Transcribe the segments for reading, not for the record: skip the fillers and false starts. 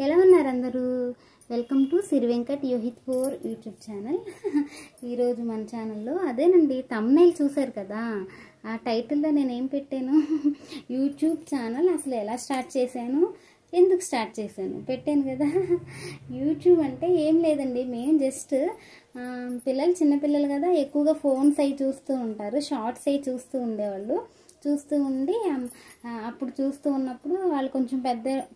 ఎలా ఉన్నారు అందరూ? Welcome to Siri Venkat Yohit 4 YouTube channel. ఈరోజు మన ఛానల్లో అదేనండి, థంబ్నెయిల్ చూసారు కదా, ఆ టైటిల్లో నేను ఏం పెట్టాను, యూట్యూబ్ ఛానల్ అసలు ఎలా స్టార్ట్ చేశాను, ఎందుకు స్టార్ట్ చేశాను పెట్టాను కదా. యూట్యూబ్ అంటే ఏం లేదండి, మేము జస్ట్ పిల్లలు చిన్నపిల్లలు కదా, ఎక్కువగా ఫోన్స్ అవి చూస్తూ ఉంటారు, షార్ట్స్ అవి చూస్తూ ఉండేవాళ్ళు. చూస్తూ ఉండి అప్పుడు చూస్తూ ఉన్నప్పుడు వాళ్ళు కొంచెం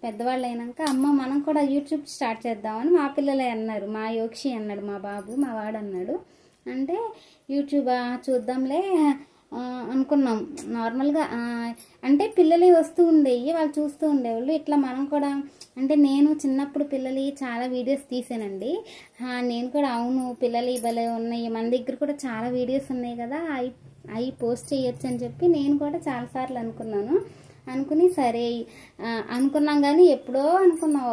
పెద్దవాళ్ళు అయినాక అమ్మ మనం కూడా యూట్యూబ్ స్టార్ట్ చేద్దామని మా పిల్లలే అన్నారు. మా యోక్షి అన్నాడు, మా బాబు, మా వాడు అన్నాడు. అంటే యూట్యూబ్ చూద్దాంలే అనుకున్నాం నార్మల్గా. అంటే పిల్లలు వస్తూ ఉండేవి, వాళ్ళు చూస్తూ ఉండేవాళ్ళు. ఇట్లా మనం కూడా, అంటే నేను చిన్నప్పుడు పిల్లలు చాలా వీడియోస్ తీసానండి. నేను కూడా అవును పిల్లలు భలే ఉన్నాయి, మన దగ్గర కూడా చాలా వీడియోస్ ఉన్నాయి కదా, అవి పోస్ట్ చేయొచ్చు అని చెప్పి నేను కూడా చాలాసార్లు అనుకుని సరే అనుకున్నాం. కానీ ఎప్పుడో అనుకున్నాం,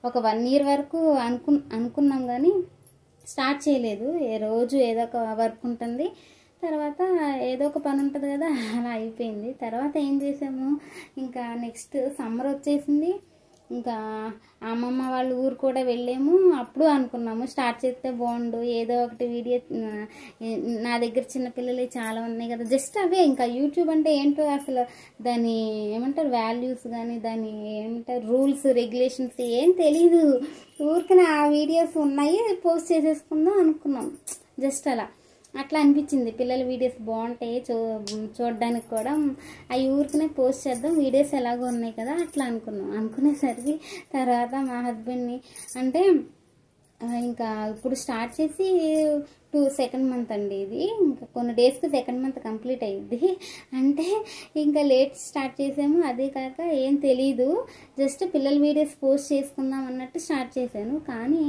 ఒక 1 year వరకు అనుకున్నాం కానీ స్టార్ట్ చేయలేదు. రోజు ఏదో ఒక వర్క్ ఉంటుంది, తర్వాత ఏదో ఒక పని ఉంటుంది కదా, అలా అయిపోయింది. తర్వాత ఏం చేసాము, ఇంకా నెక్స్ట్ సమ్మర్ వచ్చేసింది, ఇంకా అమ్మమ్మ వాళ్ళ ఊరు కూడా వెళ్ళాము. అప్పుడు అనుకున్నాము స్టార్ట్ చేస్తే బాగుండు, ఏదో ఒకటి వీడియో. నా దగ్గర చిన్నపిల్లలు చాలా ఉన్నాయి కదా, జస్ట్ అవే. ఇంకా యూట్యూబ్ అంటే ఏంటో అసలు దాని ఏమంటారు వాల్యూస్ కానీ, దాని ఏమంటారు రూల్స్ రెగ్యులేషన్స్ ఏం తెలీదు. ఊరికనే ఆ వీడియోస్ ఉన్నాయి పోస్ట్ చేసేసుకుందాం అనుకున్నాం, జస్ట్ అట్లా అనిపించింది. పిల్లల వీడియోస్ బాగుంటాయి చూడడానికి కూడా, అవి ఊరికనే పోస్ట్ చేద్దాం, వీడియోస్ ఎలాగో ఉన్నాయి కదా అట్లా అనుకునేసరికి తర్వాత మా హస్బెండ్ని అంటే ఇంకా ఇప్పుడు స్టార్ట్ చేసి 2nd month అండి ఇది. ఇంకా కొన్ని డేస్కి 2nd month కంప్లీట్ అయ్యింది. అంటే ఇంకా లేట్ స్టార్ట్ చేసాము. అదే కాక ఏం తెలీదు, జస్ట్ పిల్లల వీడియోస్ పోస్ట్ చేసుకుందాం అన్నట్టు స్టార్ట్ చేశాను. కానీ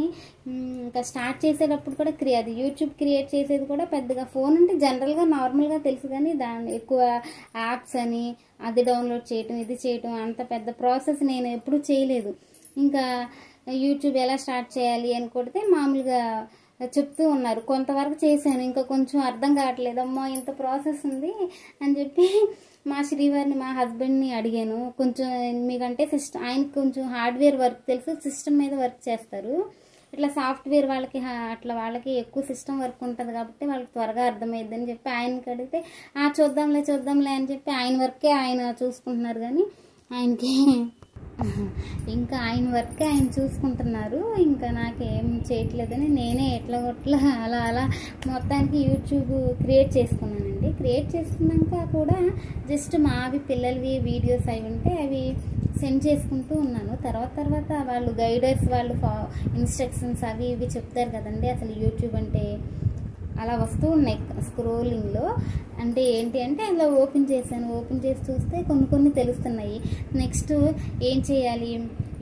ఇంకా స్టార్ట్ చేసేటప్పుడు కూడా అది యూట్యూబ్ క్రియేట్ చేసేది కూడా పెద్దగా ఫోన్ అంటే జనరల్గా నార్మల్గా తెలుసు, కానీ దాన్ని ఎక్కువ యాప్స్ అని అది డౌన్లోడ్ చేయటం ఇది చేయటం అంత పెద్ద ప్రాసెస్ నేను ఎప్పుడూ చేయలేదు. ఇంకా యూట్యూబ్ ఎలా స్టార్ట్ చేయాలి అని కొడితే మామూలుగా చెప్తూ ఉన్నారు, కొంతవరకు చేశాను. ఇంకా కొంచెం అర్థం కావట్లేదు, అమ్మో ఇంత ప్రాసెస్ ఉంది అని చెప్పి మా శ్రీవారిని, మా హస్బెండ్ని అడిగాను. కొంచెం మీకంటే ఆయనకు కొంచెం హార్డ్వేర్ వర్క్ తెలుసు, సిస్టమ్ మీద వర్క్ చేస్తారు. ఇట్లా సాఫ్ట్వేర్ వాళ్ళకి ఎక్కువ సిస్టమ్ వర్క్ ఉంటుంది కాబట్టి వాళ్ళకి త్వరగా అర్థమైద్దని చెప్పి ఆయనకి అడిగితే చూద్దాంలే అని చెప్పి ఆయన వర్కే ఆయన చూసుకుంటున్నారు. కానీ ఆయన వర్క్ ఆయన చూసుకుంటున్నారు, ఇంకా నాకేం చేయట్లేదని నేనే ఎట్లా అలా మొత్తానికి యూట్యూబ్ క్రియేట్ చేసుకున్నానండి. క్రియేట్ చేసుకున్నాక కూడా జస్ట్ మావి పిల్లలవి వీడియోస్ అవి ఉంటే అవి సెండ్ చేసుకుంటూ ఉన్నాను. తర్వాత వాళ్ళు గైడర్స్ వాళ్ళు ఇన్స్ట్రక్షన్స్ అవి ఇవి చెప్తారు కదండి. అసలు యూట్యూబ్ అంటే అలా వస్తూ ఉన్నాయి స్క్రోలింగ్లో. అంటే ఏంటి అంటే అలా ఓపెన్ చేసి చూస్తే కొన్ని తెలుస్తున్నాయి. నెక్స్ట్ ఏం చేయాలి,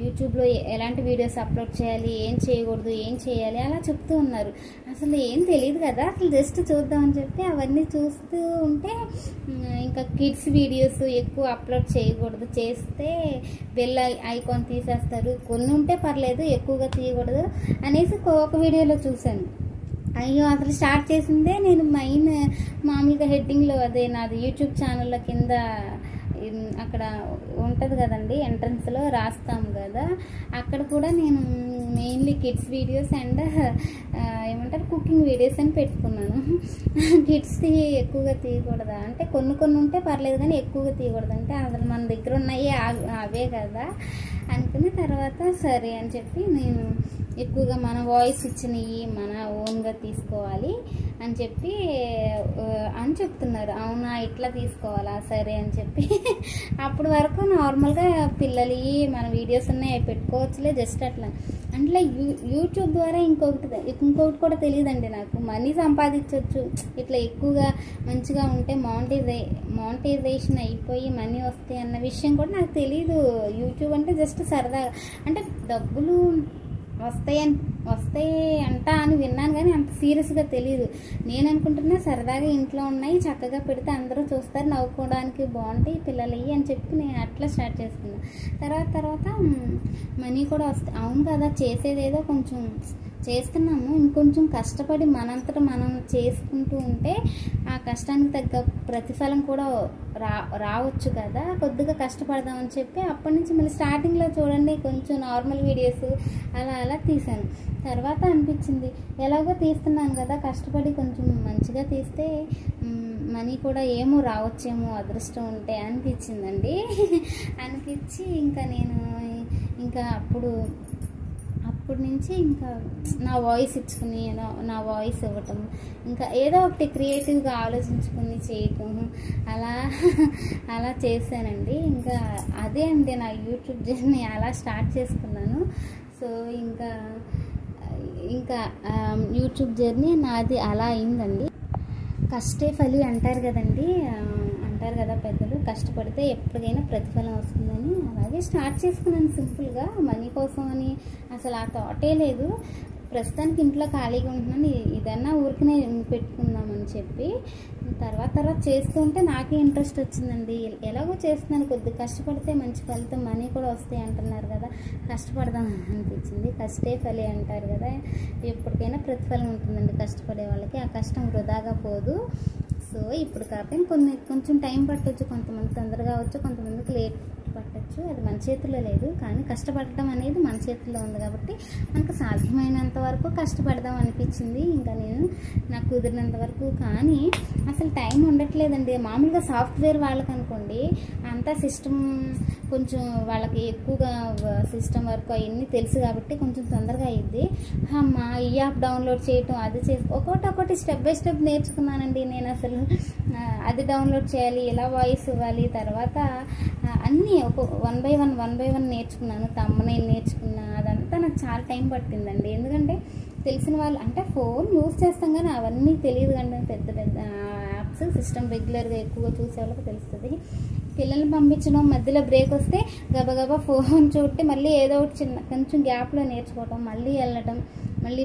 యూట్యూబ్లో ఎలాంటి వీడియోస్ అప్లోడ్ చేయాలి, ఏం చేయకూడదు, ఏం చేయాలి అలా చెప్తూ ఉన్నారు. అసలు ఏం తెలియదు కదా, అసలు జస్ట్ చూద్దామని చెప్పి అవన్నీ చూస్తూ ఉంటే ఇంకా కిడ్స్ వీడియోస్ ఎక్కువ అప్లోడ్ చేయకూడదు, చేస్తే బెల్ ఐకాన్ తీసేస్తారు, కొన్ని ఉంటే పర్లేదు ఎక్కువగా తీయకూడదు అనేసి ఒక వీడియోలో చూశాను. అయ్యో అసలు స్టార్ట్ చేసిందే నేను మామూలుగా హెడ్డింగ్లో అదే నాది యూట్యూబ్ ఛానల్లో కింద అక్కడ ఉంటుంది కదండి, ఎంట్రన్స్లో రాస్తాము కదా, అక్కడ కూడా నేను మెయిన్లీ కిడ్స్ వీడియోస్ అండ్ ఏమంటారు కుకింగ్ వీడియోస్ అని పెట్టుకున్నాను. కిడ్స్ది ఎక్కువగా తీయకూడదా అంటే కొన్ని ఉంటే పర్లేదు కానీ ఎక్కువగా తీయకూడదు, అంటే అసలు మన దగ్గర ఉన్నాయి అవే కదా అనుకున్న తర్వాత సరే అని చెప్పి నేను ఎక్కువగా మన వాయిస్ ఇచ్చినవి మన ఓన్గా తీసుకోవాలి అని చెప్తున్నారు. అవునా ఇట్లా తీసుకోవాలా, సరే అని చెప్పి అప్పటి వరకు నార్మల్గా పిల్లలు మన వీడియోస్ ఉన్నాయి అవి పెట్టుకోవచ్చులే జస్ట్ అట్లా. అంటే యూట్యూబ్ ద్వారా ఇంకొకటి కూడా తెలియదండి నాకు, మనీ సంపాదించవచ్చు ఇట్లా ఎక్కువగా మంచిగా ఉంటే మానిటైజేషన్ అయిపోయి మనీ వస్తాయి అన్న విషయం కూడా నాకు తెలీదు. యూట్యూబ్ అంటే జస్ట్ సరదాగా, అంటే డబ్బులు వస్తాయి అంట అని విన్నాను కానీ అంత సీరియస్గా తెలియదు. నేను అనుకుంటున్నా సరదాగా ఇంట్లో ఉన్నాయి చక్కగా పెడితే అందరూ చూస్తారు, నవ్వుకోవడానికి బాగుంటాయి పిల్లలవి అని చెప్పి నేను అట్లా స్టార్ట్ చేసుకున్నాను. తర్వాత మనీ కూడా వస్తాయి. అవును కదా, చేసేదేదో కొంచెం చేస్తున్నాము. ఇంకొంచెం కష్టపడి మనంతట మనం చేసుకుంటూ ఉంటే ఆ కష్టానికి తగ్గ ప్రతిఫలం కూడా రావచ్చు కదా. కొద్దిగా కష్టపడదామని చెప్పి అప్పటి నుంచి మళ్ళీ స్టార్టింగ్లో చూడండి కొంచెం నార్మల్ వీడియోస్ అలా తీసాను. తర్వాత అనిపించింది ఎలాగో తీస్తున్నాను కదా, కష్టపడి కొంచెం మంచిగా తీస్తే మనీ కూడా ఏమో రావచ్చేమో అదృష్టం ఉంటే అనిపించిందండి. అనిపించి ఇంకా నేను అప్పటి నుంచి ఇంకా నా వాయిస్ ఇచ్చుకుని నా వాయిస్ ఇవ్వటం, ఇంకా ఏదో ఒకటి క్రియేటివ్గా ఆలోచించుకుని చేయటం అలా చేశానండి. ఇంకా అదే అండి నా యూట్యూబ్ జర్నీ అలా స్టార్ట్ చేసుకున్నాను. సో ఇంకా యూట్యూబ్ జర్నీ నాది అలా అయిందండి. కష్టే ఫలి అంటారు కదండి, అంటారు కదా పెద్దలు, కష్టపడితే ఎప్పటికైనా ప్రతిఫలం వస్తుందని. అలాగే స్టార్ట్ చేసుకున్నాను సింపుల్గా, మనీ కోసం అని అసలు ఆ థాటే లేదు. ప్రస్తుతానికి ఇంట్లో ఖాళీగా ఉంటున్నాను, ఇదన్నా ఊరికనే పెట్టుకుందామని చెప్పి తర్వాత చేస్తూ ఉంటే నాకే ఇంట్రెస్ట్ వచ్చిందండి. ఎలాగో చేస్తున్నాను, కొద్దిగా కష్టపడితే మంచి ఫలితం మనీ కూడా వస్తాయి అంటున్నారు కదా, కష్టపడదాం అనిపించింది. కష్టే ఫలి అంటారు కదా, ఎప్పటికైనా ప్రతిఫలం ఉంటుందండి కష్టపడే వాళ్ళకి, ఆ కష్టం వృధాగా పోదు. సో ఇప్పుడు కాకపోయినా కొంచెం టైం పట్టవచ్చు, కొంతమంది తొందరగా అవచ్చు, కొంతమందికి లేట్ పట్టచ్చు. అది మన చేతిలో లేదు, కానీ కష్టపడటం అనేది మన చేతిలో ఉంది కాబట్టి మనకు సాధ్యమైనంత వరకు కష్టపడదాం అనిపించింది. ఇంకా నాకు కుదిరినంత వరకు. కానీ అసలు టైం ఉండట్లేదండి. మామూలుగా సాఫ్ట్వేర్ వాళ్ళకి అనుకోండి, అంతా సిస్టమ్ కొంచెం వాళ్ళకి ఎక్కువగా సిస్టమ్ వర్క్ అవన్నీ తెలుసు కాబట్టి కొంచెం తొందరగా అయ్యిద్ది. అమ్మా ఈ యాప్ డౌన్లోడ్ చేయటం, అది చేసి ఒక్కొక్కటి స్టెప్ బై స్టెప్ నేర్చుకున్నానండి నేను. అసలు అది డౌన్లోడ్ చేయాలి, ఇలా వాయిస్ ఇవ్వాలి, తర్వాత అన్నీ వన్ బై వన్ నేర్చుకున్నాను. తమ్మనైల్ నేర్చుకున్నా, అదంతా నాకు చాలా టైం పట్టిందండి. ఎందుకంటే తెలిసిన వాళ్ళు అంటే ఫోన్ యూజ్ చేస్తాం కానీ అవన్నీ తెలియదు కండి. పెద్ద యాప్స్ సిస్టమ్ రెగ్యులర్గా ఎక్కువగా చూసే వాళ్ళకి తెలుస్తుంది. పిల్లల్ని పంపించడం, మధ్యలో బ్రేక్ వస్తే గబగబా ఫోన్ చూస్తే మళ్ళీ ఏదో ఒకటి కొంచెం గ్యాప్లో నేర్చుకోవటం, మళ్ళీ వెళ్ళటం, మళ్ళీ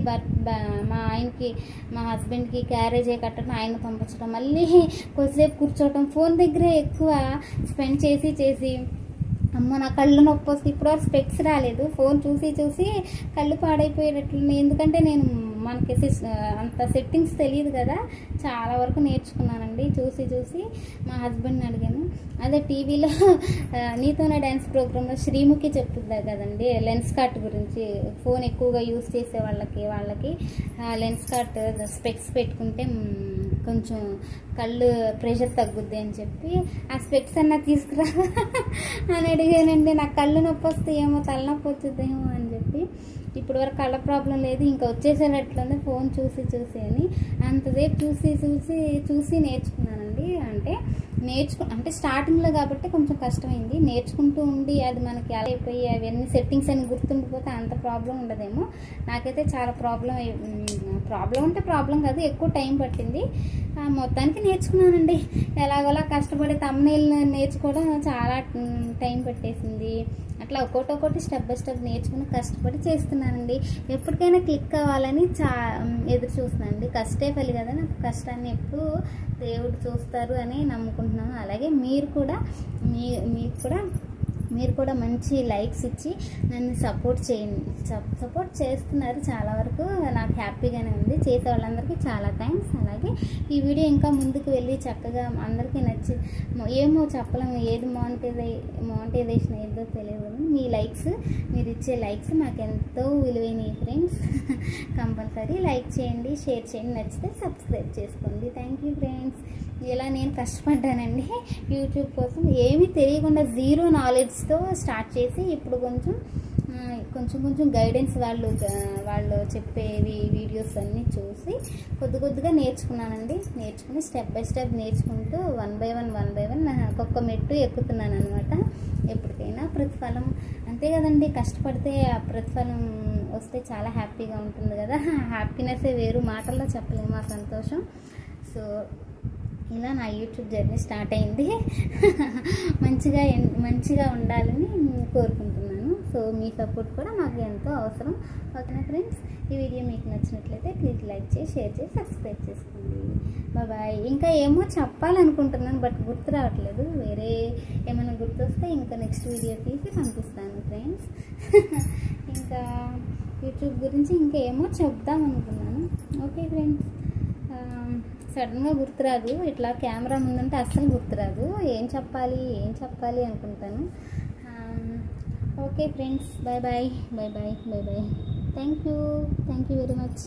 మా హస్బెండ్కి క్యారేజే కట్టడం, ఆయన పంపించడం, మళ్ళీ కొద్దిసేపు కూర్చోవటం, ఫోన్ దగ్గరే ఎక్కువ స్పెండ్ చేసి అమ్మ నా కళ్ళు నొప్పి వస్తుంది. ఇప్పటివరకు స్పెక్స్ రాలేదు, ఫోన్ చూసి కళ్ళు పాడైపోయేటట్లున్నాయి. ఎందుకంటే నేను మనకి అంత సెట్టింగ్స్ తెలియదు కదా, చాలా వరకు నేర్చుకున్నానండి చూసి. మా హస్బెండ్ని అడిగాను. అదే టీవీలో నీతోనే డ్యాన్స్ ప్రోగ్రాంలో శ్రీముఖి చెప్తుంది కదండి లెన్స్ కార్ట్ గురించి. ఫోన్ ఎక్కువగా యూజ్ చేసే వాళ్ళకి లెన్స్ కార్ట్ స్పెక్స్ పెట్టుకుంటే కొంచెం కళ్ళు ప్రెషర్ తగ్గుద్ది అని చెప్పి ఆ స్పెక్స్ అన్నా తీసుకురా అని అడిగానండి. నాకు కళ్ళు నొప్పి వస్తాయేమో, తలనొప్పి వచ్చుద్దేమో అని చెప్పి. ఇప్పుడు వరకు కళ్ళ ప్రాబ్లం లేదు, ఇంకా వచ్చేసేటట్లుంది ఫోన్ చూసి అని. అంతసేపు చూసి నేర్చుకున్నానండి. అంటే స్టార్టింగ్లో కాబట్టి కొంచెం కష్టమైంది. నేర్చుకుంటూ ఉండి అది మనకి అలా అయిపోయి అవన్నీ సెట్టింగ్స్ అని గుర్తుండిపోతే అంత ప్రాబ్లం ఉండదేమో. నాకైతే చాలా ప్రాబ్లం అంటే ప్రాబ్లం కాదు, ఎక్కువ టైం పట్టింది. మొత్తానికి నేర్చుకున్నానండి. ఎలాగోలా కష్టపడి తమ్నెయిల్ నేర్చుకోవడం చాలా టైం పట్టేసింది. అట్లా ఒక్కొక్కటి స్టెప్ బై స్టెప్ నేర్చుకుని కష్టపడి చేస్తున్నానండి. ఎప్పటికైనా క్లిక్ అవ్వాలని ఎదురు చూస్తున్నానండి. కష్టే ఫలి కదా, నాకు కష్టాన్ని ఎప్పుడు దేవుడు చూస్తారు అని నమ్ముకుంటున్నాను. అలాగే మీరు కూడా మంచి లైక్స్ ఇచ్చి నన్ను సపోర్ట్ చేయండి. సపోర్ట్ చేస్తున్నారు చాలా వరకు, నాకు హ్యాపీగానే ఉంది. చేసే వాళ్ళందరికీ చాలా థ్యాంక్స్. అలాగే ఈ వీడియో ఇంకా ముందుకు వెళ్ళి చక్కగా అందరికీ నచ్చి ఏమో చెప్పలేము, ఏది మానిటైజేషన్ ఏదో తెలియదు. మీరు ఇచ్చే లైక్స్ మాకు ఎంతో విలువైనవి ఫ్రెండ్స్. కంపల్సరీ లైక్ చేయండి, షేర్ చేయండి, నచ్చితే సబ్స్క్రైబ్ చేసుకోండి. Thank you friends. ఇలా నేను కష్టపడ్డానండి యూట్యూబ్ కోసం, ఏమీ తెలియకుండా జీరో నాలెడ్జ్తో స్టార్ట్ చేసి ఇప్పుడు కొంచెం గైడెన్స్ వాళ్ళు చెప్పేవి వీడియోస్ అన్నీ చూసి కొద్దిగా నేర్చుకున్నానండి. నేర్చుకుని స్టెప్ బై స్టెప్ నేర్చుకుంటూ వన్ బై వన్ ఒక్కొక్క మెట్టు ఎక్కుతున్నాను అనమాట. ఎప్పటికైనా ప్రతిఫలం అంతే కదండి, కష్టపడితే ఆ ప్రతిఫలం వస్తే చాలా హ్యాపీగా ఉంటుంది కదా. హ్యాపీనెస్సే వేరు, మాటల్లో చెప్పలేము ఆ సంతోషం. సో ఇలా నా యూట్యూబ్ జర్నీ స్టార్ట్ అయింది. మంచిగా ఉండాలని కోరుకుంటున్నాను. సో మీ సపోర్ట్ కూడా మాకు ఎంతో అవసరం. ఓకేనా ఫ్రెండ్స్, ఈ వీడియో మీకు నచ్చినట్లయితే ప్లీజ్ లైక్ చేసి, షేర్ చేసి, సబ్స్క్రైబ్ చేసుకోండి. బాయ్. ఇంకా ఏమో చెప్పాలనుకుంటున్నాను బట్ గుర్తు రావట్లేదు. వేరే ఏమైనా గుర్తొస్తే ఇంకా నెక్స్ట్ వీడియో తీసి పంపిస్తాను ఫ్రెండ్స్. ఇంకా యూట్యూబ్ గురించి ఇంకేమో చెప్దాం అనుకున్నాను. ఓకే ఫ్రెండ్స్, సడన్గా గుర్తురాదు, ఇట్లా కెమెరా ముందంటే అస్సలు గుర్తురాదు, ఏం చెప్పాలి అనుకుంటాను. Okay friends, bye bye. Thank you very much.